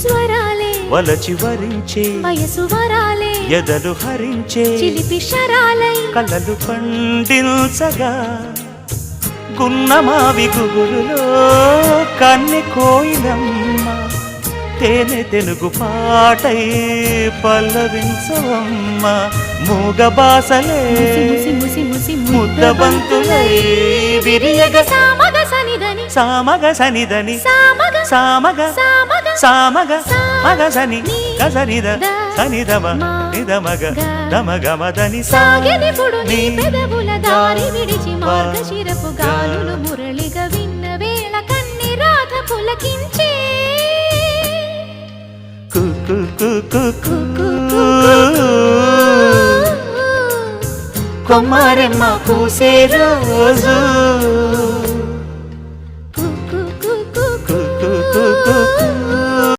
స్వరాలే వలచి వరించే వయసు వరాలే ఎదలు హరించే చిలిపి శరాలై కలలు పండించగా గున్నమావి గుగురులో కన్నె కోయిలమ్మ తేనె తెలుగు పాటై పల్లవించవమ్మ మూగ బాసలే ముద్దబంతులై విరియగ సామగ సనిదని సామగ సనిదని సామగ సామగ సామగ సామగ మగ సని గసనిద సనిదమ నిదమగ దమగమదని సాగెనిపుడు నీ పెదవుల దారి విడిచి మార్గశిరపు గాలులు మురళిగా విన్న వేళ కన్ని రాధ పులకించే కొమ్మారెమ్మ పూసే రోజు కు కు కు కు కు